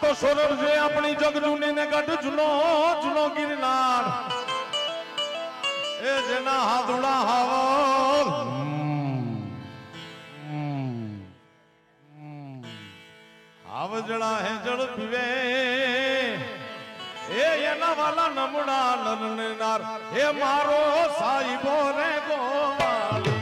તો સોરઠ છે આપણી જગજૂની ને ગઢ જૂનો ગિરનાર એ જેના હાથુડા હાવ આવજડા હે જળ પીવે એ એના વાલા નમડા નરનાર હે મારો સાઈબો રે ગોવાળિયો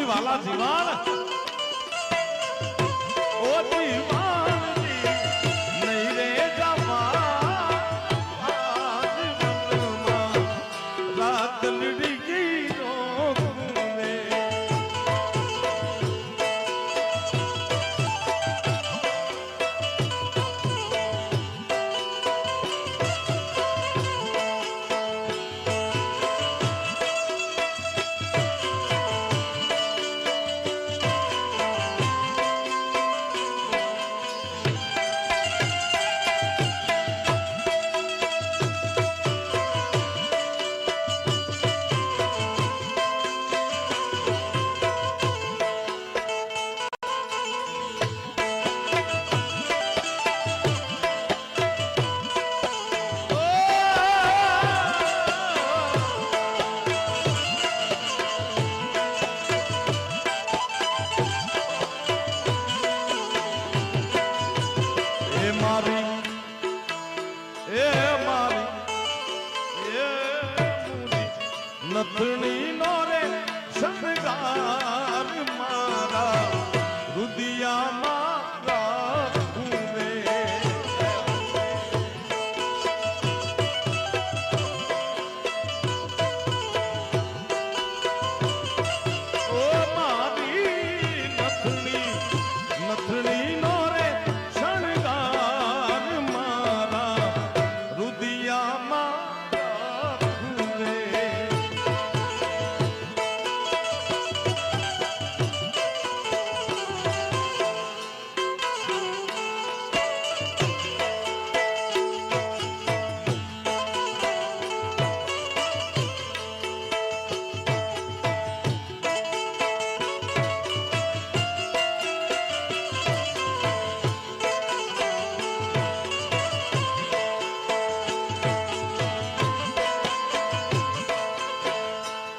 વાલા જીવાન ઓ જીવાન નહીં શણગાર મારા રુદિયામાં રાખું રે. ઓ મારી નથણી નો રે શણગાર મારા રુદિયામાં રાખું રે.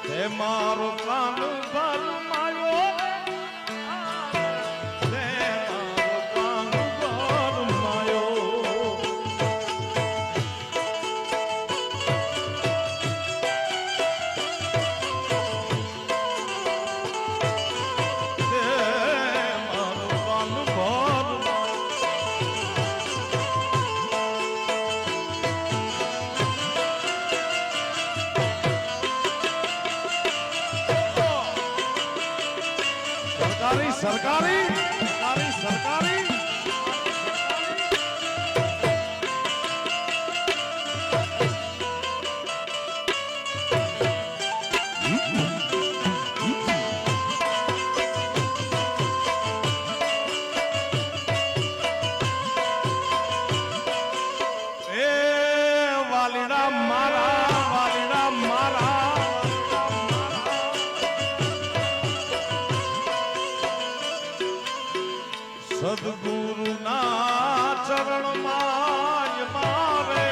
હે મારો કાન ભરમાયો હે મારો કાન ભરમાયો. હે મારો કાન ભરમાયો. સરકારી એ વાલીડા મારા સદગુરુના ચરણમાં મારે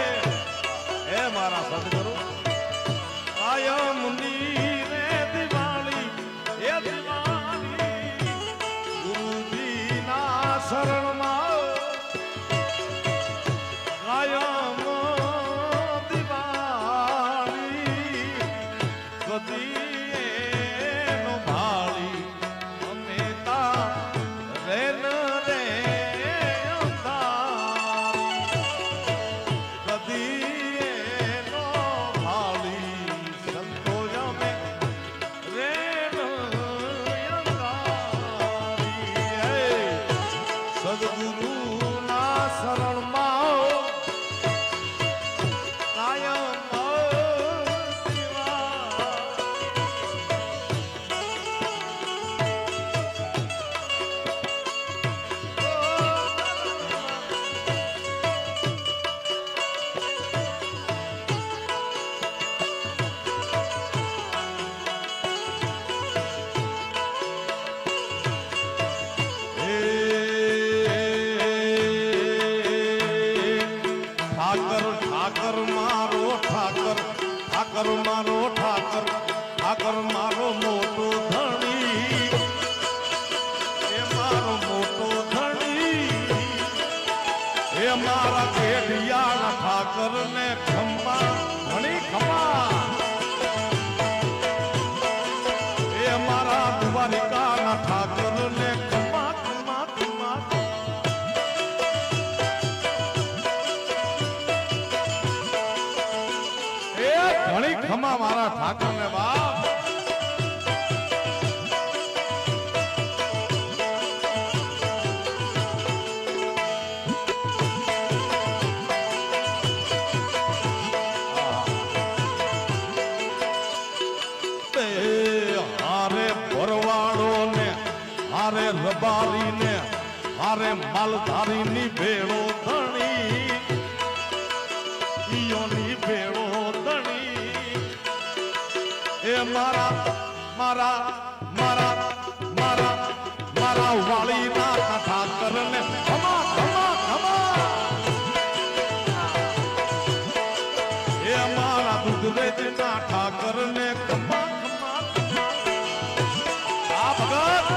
હે મારા સદગુરુ કાયમની રે દિવાળી હે દિવાળી ગુરુજીના શરણમાં કાયમ દિવાળી કદી નો ભાળી અમે તા રેન સદગુરુના શરણમાં કાયમ ઠાકર મારો મોટો ધણી એ મારો મોટો ધણી એ મારા કેડિયાના ઠાકર ને ખંભા ધણી ખંભા એ મારા દ્વારિકાના ઠાકર ને ખંભા ખંભા ખંભા ઘણી ખમા મારા ઠાકર ને બાપ. હારે ભરવાડો ને હારે રબારી ને હારે માલધારી ની ભેળો ધણી ઈયોની ભેળો એ મારા વાળીના ઠાકર ને ખમા ખમા ખમા એ મારા દૂધરેજના ઠાકર ને ખમા ખમા આ ભગત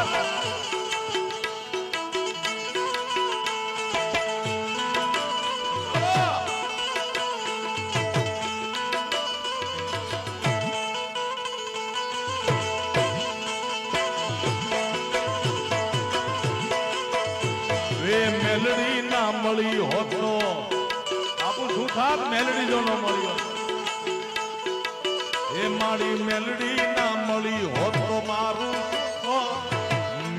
મેલડી ના મળી હોત તો આપણું શું થાત મેલડી જો ન મળી હોત એ મારી મેલડી ના મળી હોત તો મારું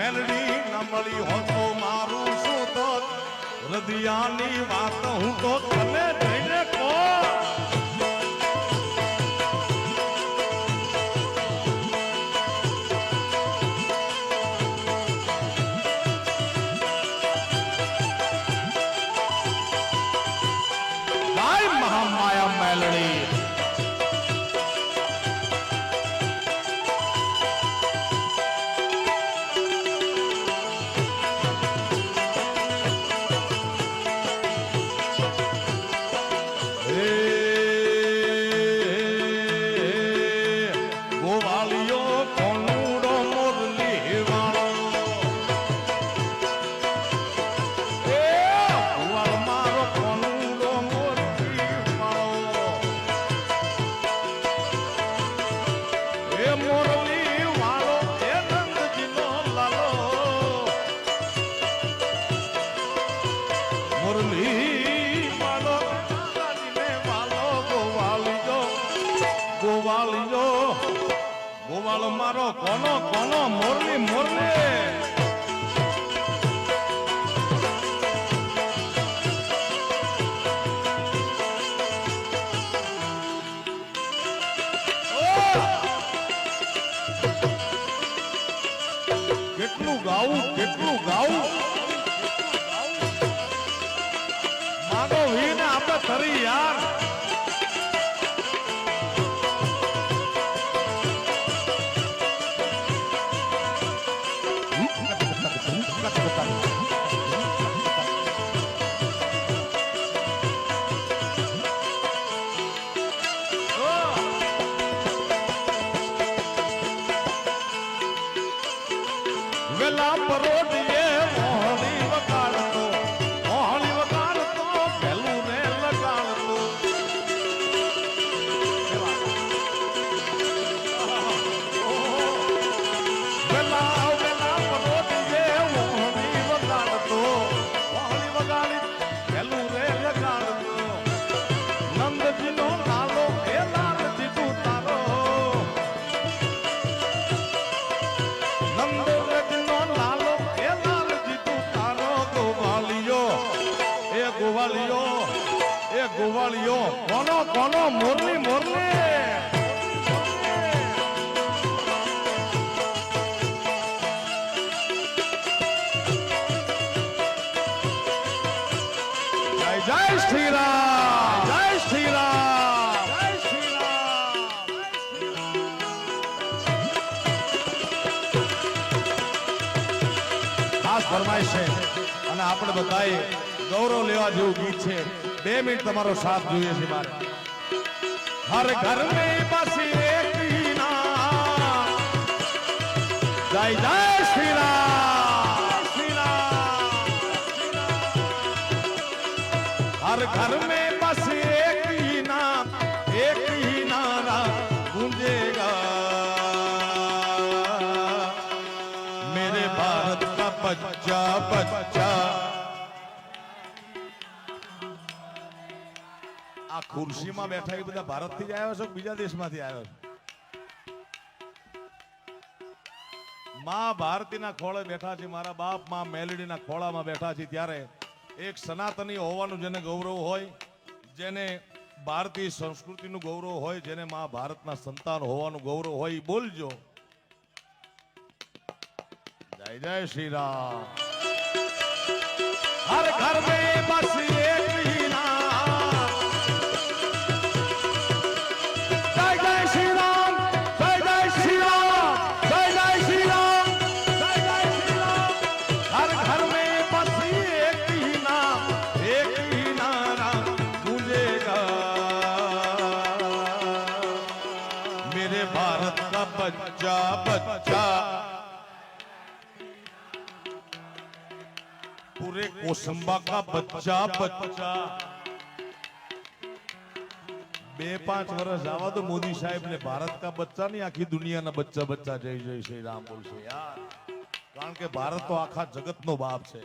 મેલડી ના મળી હોત તો મારું શું તો હૃદયાની વાત હું તો તને જઈને કહો મહામાયા મેલડી ગોવાળ મારો કોનો કોનો મોરલી મોરલી કેટલું ગાવું માનો વીને આપણે તરી યાર વેલા પરોડીએ મોહની વગાડતો પેલું ને લગાડતો વેલા પરોડીએ મોહની વગાડતો વગાડી પેલું ને લગાડતો નંદજીનો નાલો એ લાલજી તું તારો નંદ ગોવાળિયો કોનો કોનો મોરલી મોરલી જય શ્રી રામ જય શ્રી રામ જય શ્રી રામ ખાસ ફરમાઈશ છે અને આપણે બધાએ ગૌરવ લેવા જેવું ગીત છે 2 મિનિટ તમારો સાથ જોઈએ છે મારે હર ઘર में बस एक ही नाम जय जय श्री राम हर घर में बस एक ही नाम एक ही नारा गूंजेगा मेरे भारत का बच्चा बच्चा આ ખુરશીમાં બેઠા એ બધા ભારતથી જ આવ્યા છો બીજા દેશમાંથી આવ્યા છો માં ભારતીના ખોળે બેઠા છે મારા બાપ માં મેલડીના ખોળામાં બેઠા છે ત્યારે એક સનાતની હોવાનું જેને ગૌરવ હોય જેને ભારતીય સંસ્કૃતિનું ગૌરવ હોય જેને માં ભારતના સંતાન હોવાનું ગૌરવ હોય એ બોલજો જય જય શ્રી રામ હર ઘર મેં બસ એક ही नाम जय जय श्री राम जय जय श्री राम जय जय श्री राम जय जय श्री राम हर घर में बस एक ही नाम एक ही नारा गूंजेगा मेरे भारत का बच्चा बच्चा पूरे कोसंबा का बच्चा बच्चा 2-5 વર્ષ આવા તો મોદી સાહેબ ને ભારત કા બચ્ચા નહીં આખી દુનિયાના બચ્ચા બચ્ચા જય જય શ્રી રામ બોલશે યાર કારણ કે ભારત તો આખા જગતનો બાપ છે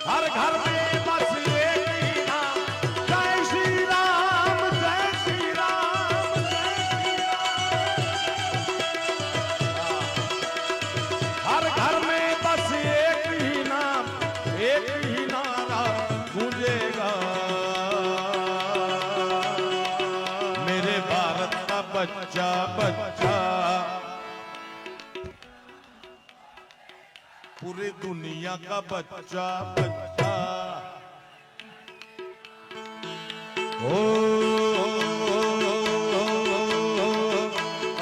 हर घर में बस एक ही नाम, जय श्री राम जय श्री राम जय श्री राम। हर घर में बस एक ही नाम, एक ही नारा गूंजेगा, मेरे भारत का बच्चा बच्चा पूरी दुनिया का बच्चा बच्चा। ओ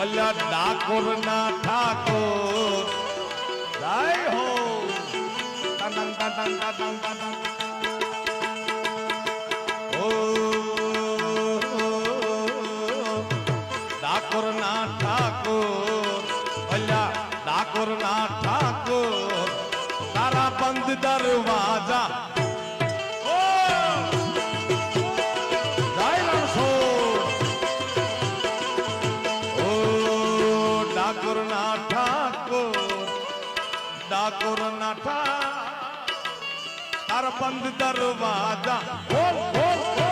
अल्लाह ठाकुर ना ठाकुर जय हो। टन टन टन टन टन टन। ओ ठाकुर ना ठाकुर अल्लाह ठाकुर ना ठाकुर, तारा बंद दरवाजा ओ ठाकुर ना ठाकुर, ठाकुर ना ठाकुर, तारा बंद दरवाजा खोल खोल खोल।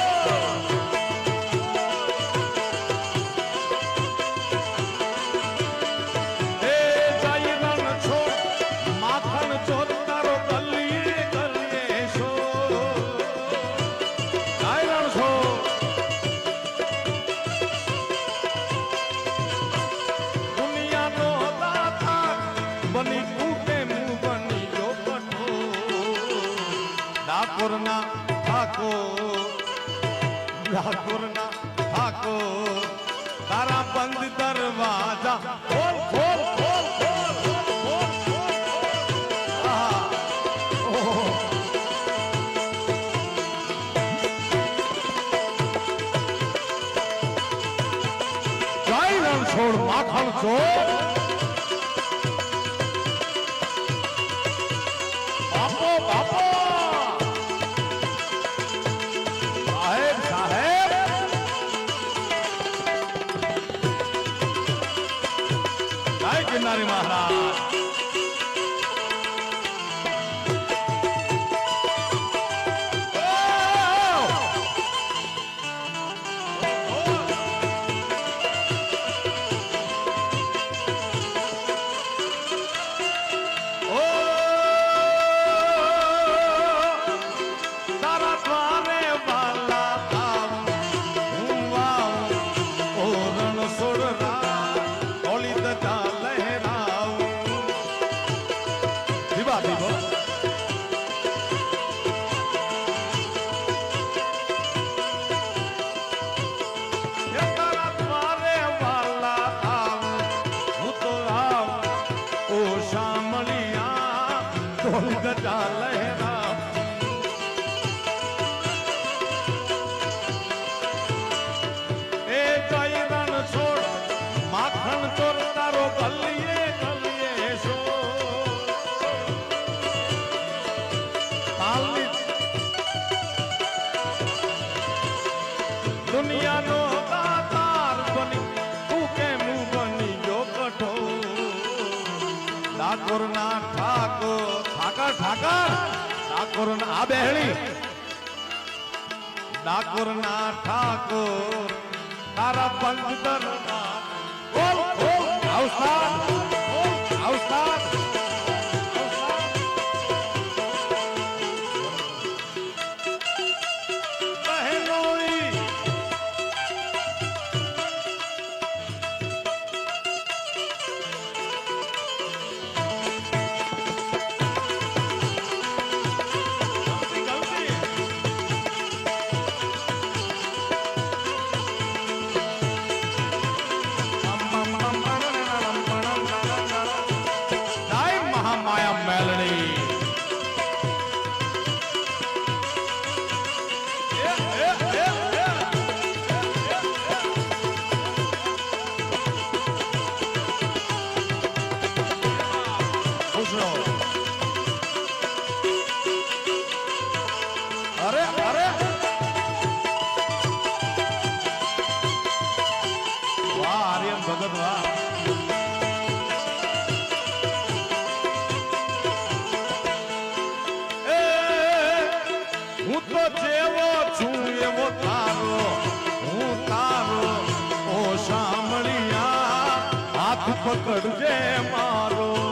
ठाकुर ना ठाकुर, ठाकुर ना ठाकुर, तारा बंद दरवाजा खोल खोल खोल खोल खोल खोल। जय रण छोड़ माखन छोड़ बापो बापो गिरनारी महाराज। तारा द्वारे वाला ओ रण सुर होली दजा गजा लहरा। ए जय रण छोड़ माखन चोर तारो गलिए गलिए सो पाली दुनिया नो दातार बनी तू के मुंह बनी जो कठो। ठाकुर ना ठाकुर ठाकर ठाकर ठाकुर ना आ बेहड़ी, ठाकुर ना ठाकुर, तारा बंद दरवाजा खोल खोल। औस्ताद औस्ताद बहनोई अरे अरे वाह आर्यन भगत वाह। ए પકડજે મારો